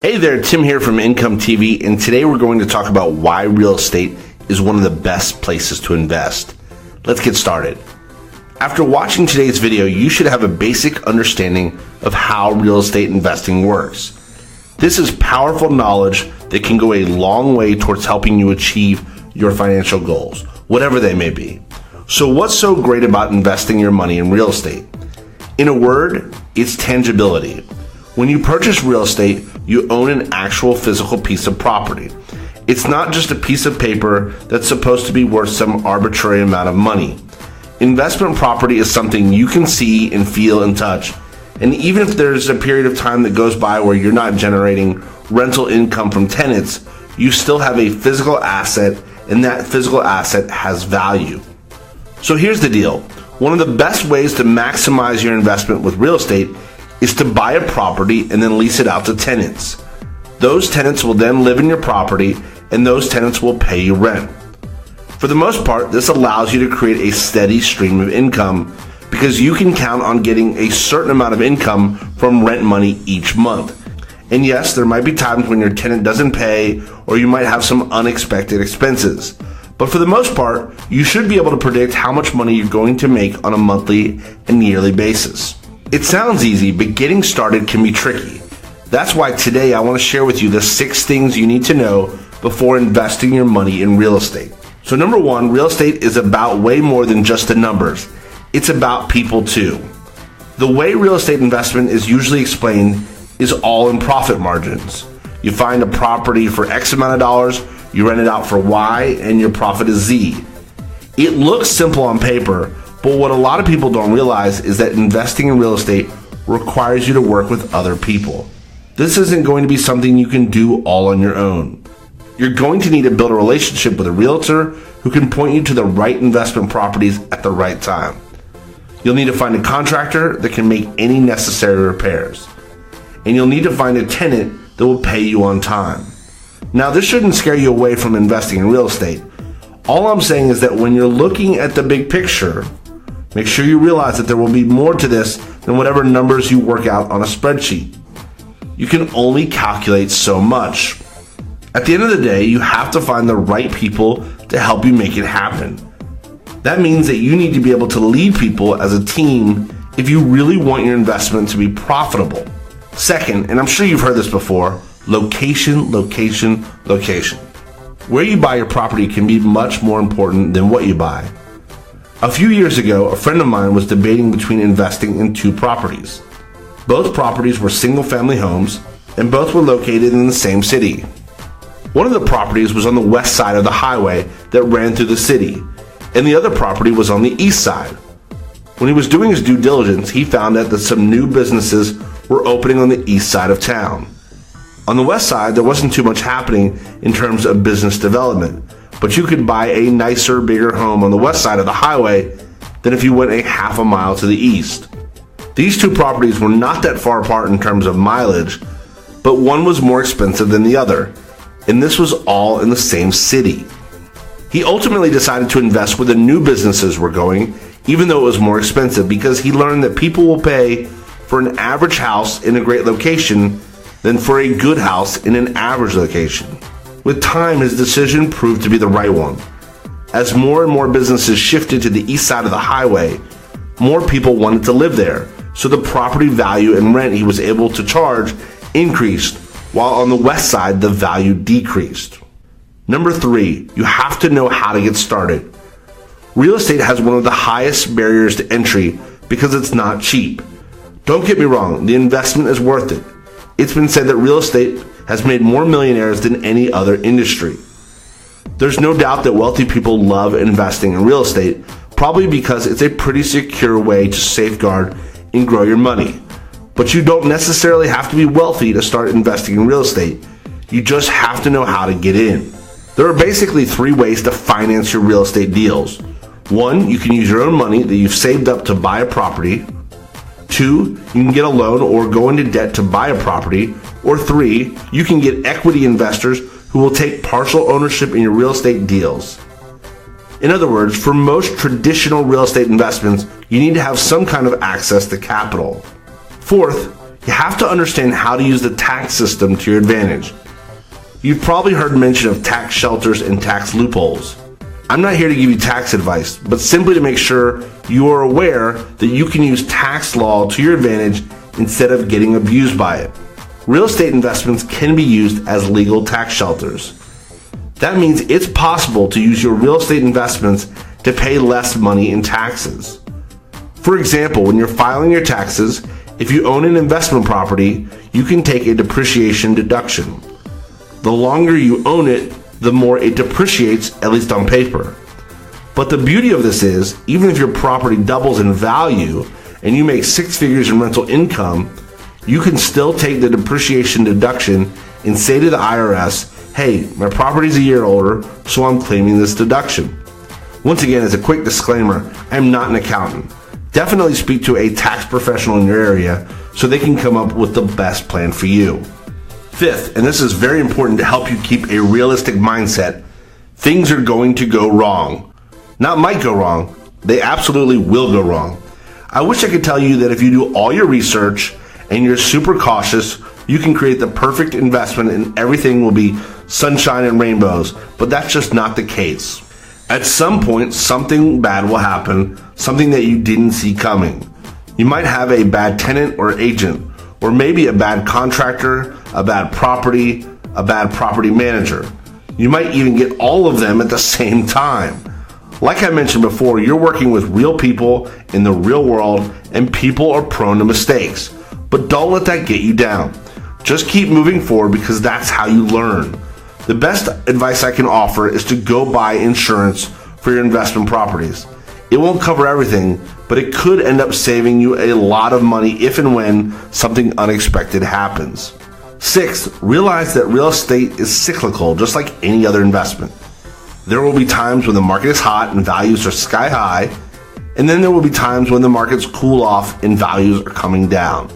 Hey there, Tim here from Income TV, and today we're going to talk about why real estate is one of the best places to invest. Let's get started. After watching today's video, you should have a basic understanding of how real estate investing works. This is powerful knowledge that can go a long way towards helping you achieve your financial goals, whatever they may be. So what's so great about investing your money in real estate? In a word, it's tangibility. When you purchase real estate, you own an actual physical piece of property. It's not just a piece of paper that's supposed to be worth some arbitrary amount of money. Investment property is something you can see and feel and touch. And even if there's a period of time that goes by where you're not generating rental income from tenants, you still have a physical asset, and that physical asset has value. So here's the deal. One of the best ways to maximize your investment with real estate is to buy a property and then lease it out to tenants. Those tenants will then live in your property, and those tenants will pay you rent. For the most part, this allows you to create a steady stream of income because you can count on getting a certain amount of income from rent money each month. And yes, there might be times when your tenant doesn't pay, or you might have some unexpected expenses. But for the most part, you should be able to predict how much money you're going to make on a monthly and yearly basis. It sounds easy, but getting started can be tricky. That's why today I want to share with you the 6 things you need to know before investing your money in real estate. So number 1, real estate is about way more than just the numbers. It's about people too. The way real estate investment is usually explained is all in profit margins. You find a property for X amount of dollars, you rent it out for Y, and your profit is Z. It looks simple on paper, but what a lot of people don't realize is that investing in real estate requires you to work with other people. This isn't going to be something you can do all on your own. You're going to need to build a relationship with a realtor who can point you to the right investment properties at the right time. You'll need to find a contractor that can make any necessary repairs. And you'll need to find a tenant that will pay you on time. Now, this shouldn't scare you away from investing in real estate. All I'm saying is that when you're looking at the big picture, make sure you realize that there will be more to this than whatever numbers you work out on a spreadsheet. You can only calculate so much. At the end of the day, you have to find the right people to help you make it happen. That means that you need to be able to lead people as a team if you really want your investment to be profitable. Second, and I'm sure you've heard this before, location, location, location. Where you buy your property can be much more important than what you buy. A few years ago, a friend of mine was debating between investing in 2 properties. Both properties were single-family homes, and both were located in the same city. One of the properties was on the west side of the highway that ran through the city, and the other property was on the east side. When he was doing his due diligence, he found out that some new businesses were opening on the east side of town. On the west side, there wasn't too much happening in terms of business development, but you could buy a nicer, bigger home on the west side of the highway than if you went a half a mile to the east. These 2 properties were not that far apart in terms of mileage, but one was more expensive than the other, and this was all in the same city. He ultimately decided to invest where the new businesses were going, even though it was more expensive, because he learned that people will pay for an average house in a great location than for a good house in an average location. With time, his decision proved to be the right one. As more and more businesses shifted to the east side of the highway, more people wanted to live there, so the property value and rent he was able to charge increased, while on the west side, the value decreased. Number 3, you have to know how to get started. Real estate has one of the highest barriers to entry because it's not cheap. Don't get me wrong, the investment is worth it. It's been said that real estate has made more millionaires than any other industry. There's no doubt that wealthy people love investing in real estate, probably because it's a pretty secure way to safeguard and grow your money. But you don't necessarily have to be wealthy to start investing in real estate. You just have to know how to get in. There are basically 3 ways to finance your real estate deals. 1, you can use your own money that you've saved up to buy a property. 2, you can get a loan or go into debt to buy a property. Or 3, you can get equity investors who will take partial ownership in your real estate deals. In other words, for most traditional real estate investments, you need to have some kind of access to capital. Fourth, You have to understand how to use the tax system to your advantage. You've probably heard mention of tax shelters and tax loopholes. I'm not here to give you tax advice, but simply to make sure you are aware that you can use tax law to your advantage instead of getting abused by it. Real estate investments can be used as legal tax shelters. That means it's possible to use your real estate investments to pay less money in taxes. For example, when you're filing your taxes, if you own an investment property, you can take a depreciation deduction. The longer you own it, the more it depreciates, at least on paper. But the beauty of this is, even if your property doubles in value and you make six figures in rental income, you can still take the depreciation deduction and say to the IRS, hey, my property's a year older, so I'm claiming this deduction. Once again, as a quick disclaimer, I'm not an accountant. Definitely speak to a tax professional in your area so they can come up with the best plan for you. Fifth, and this is very important to help you keep a realistic mindset, things are going to go wrong. Not might go wrong, they absolutely will go wrong. I wish I could tell you that if you do all your research and you're super cautious, you can create the perfect investment and everything will be sunshine and rainbows, but that's just not the case. At some point, something bad will happen, something that you didn't see coming. You might have a bad tenant or agent, or maybe a bad contractor, a bad property manager. You might even get all of them at the same time. Like I mentioned before, you're working with real people in the real world, and people are prone to mistakes. But don't let that get you down. Just keep moving forward because that's how you learn. The best advice I can offer is to go buy insurance for your investment properties. It won't cover everything, but it could end up saving you a lot of money if and when something unexpected happens. Sixth, realize that real estate is cyclical, just like any other investment. There will be times when the market is hot and values are sky high, and then there will be times when the markets cool off and values are coming down.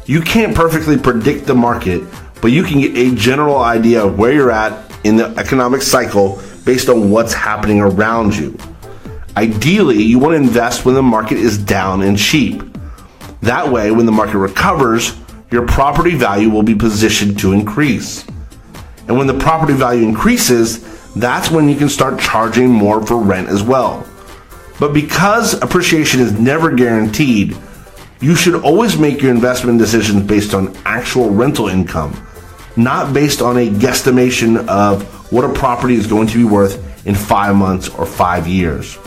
You can't perfectly predict the market, but you can get a general idea of where you're at in the economic cycle based on what's happening around you. Ideally, you want to invest when the market is down and cheap. That way, when the market recovers, your property value will be positioned to increase. And when the property value increases, that's when you can start charging more for rent as well. But because appreciation is never guaranteed, you should always make your investment decisions based on actual rental income, not based on a guesstimation of what a property is going to be worth in 5 months or 5 years.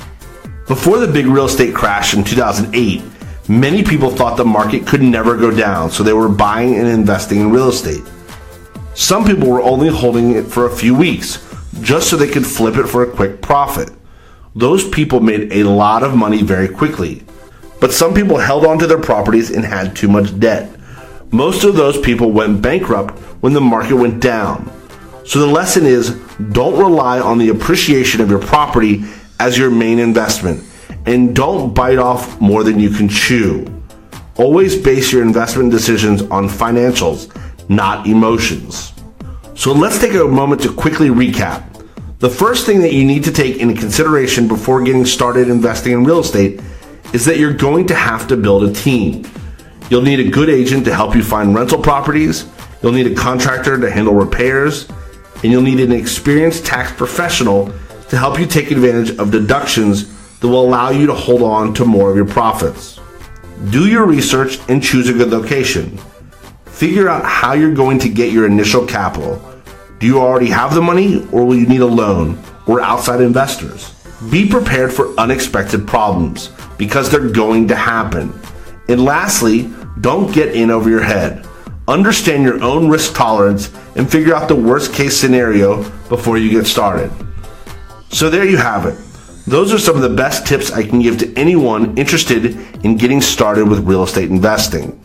Before the big real estate crash in 2008, many people thought the market could never go down, so they were buying and investing in real estate. Some people were only holding it for a few weeks, just so they could flip it for a quick profit. Those people made a lot of money very quickly. But some people held on to their properties and had too much debt. Most of those people went bankrupt when the market went down. So the lesson is, don't rely on the appreciation of your property as your main investment, and don't bite off more than you can chew. Always base your investment decisions on financials, not emotions. So let's take a moment to quickly recap. The first thing that you need to take into consideration before getting started investing in real estate is that you're going to have to build a team. You'll need a good agent to help you find rental properties, you'll need a contractor to handle repairs, and you'll need an experienced tax professional to help you take advantage of deductions that will allow you to hold on to more of your profits. Do your research and choose a good location. Figure out how you're going to get your initial capital. Do you already have the money, or will you need a loan or outside investors? Be prepared for unexpected problems, because they're going to happen. And lastly, don't get in over your head. Understand your own risk tolerance and figure out the worst case scenario before you get started. So there you have it. Those are some of the best tips I can give to anyone interested in getting started with real estate investing.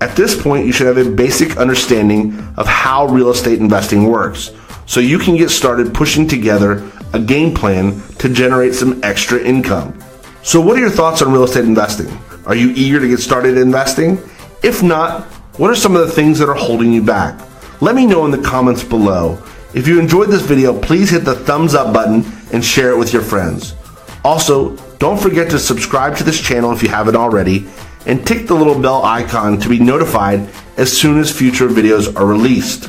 At this point, you should have a basic understanding of how real estate investing works, so you can get started pushing together a game plan to generate some extra income. So what are your thoughts on real estate investing? Are you eager to get started investing? If not, what are some of the things that are holding you back? Let me know in the comments below. If you enjoyed this video, please hit the thumbs up button and share it with your friends. Also, don't forget to subscribe to this channel if you haven't already, and tick the little bell icon to be notified as soon as future videos are released.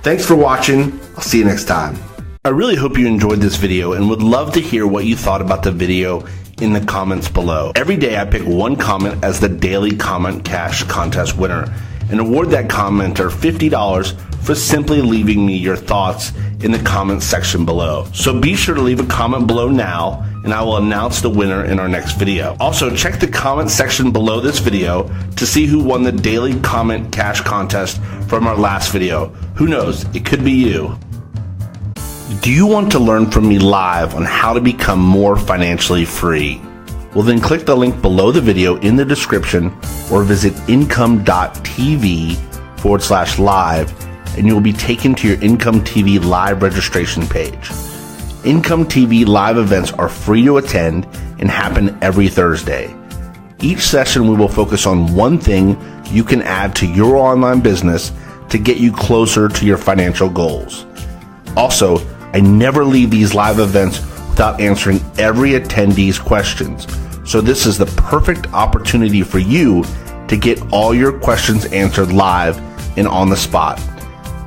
Thanks for watching. I'll see you next time. I really hope you enjoyed this video and would love to hear what you thought about the video in the comments below. Every day I pick one comment as the daily comment cash contest winner and award that commenter $50 for simply leaving me your thoughts in the comments section below. So be sure to leave a comment below now and I will announce the winner in our next video. Also, check the comment section below this video to see who won the daily comment cash contest from our last video. Who knows, it could be you. Do you want to learn from me live on how to become more financially free? Well, then click the link below the video in the description or visit income.tv/live and you will be taken to your Income TV live registration page. Income TV live events are free to attend and happen every Thursday. Each session we will focus on one thing you can add to your online business to get you closer to your financial goals. Also, I never leave these live events without answering every attendee's questions. So this is the perfect opportunity for you to get all your questions answered live and on the spot.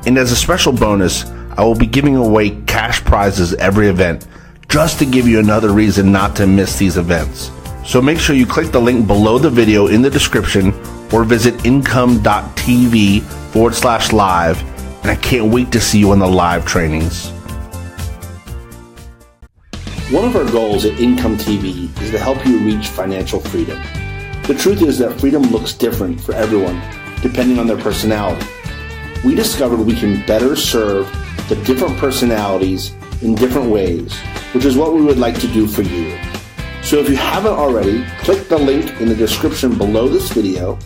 And as a special bonus, I will be giving away cash prizes every event just to give you another reason not to miss these events. So make sure you click the link below the video in the description or visit income.tv/live, and I can't wait to see you on the live trainings. One of our goals at Income TV is to help you reach financial freedom. The truth is that freedom looks different for everyone depending on their personality. We discovered we can better serve the different personalities in different ways, which is what we would like to do for you. So if you haven't already, click the link in the description below this video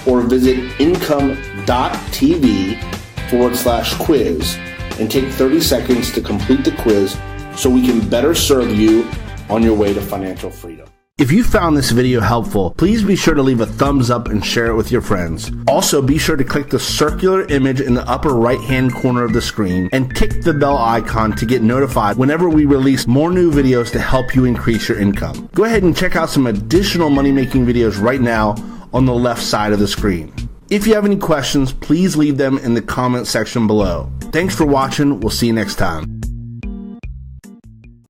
or visit income.tv/quiz and take 30 seconds to complete the quiz so we can better serve you on your way to financial freedom. If you found this video helpful, please be sure to leave a thumbs up and share it with your friends. Also, be sure to click the circular image in the upper right-hand corner of the screen and tick the bell icon to get notified whenever we release more new videos to help you increase your income. Go ahead and check out some additional money-making videos right now on the left side of the screen. If you have any questions, please leave them in the comment section below. Thanks for watching. We'll see you next time.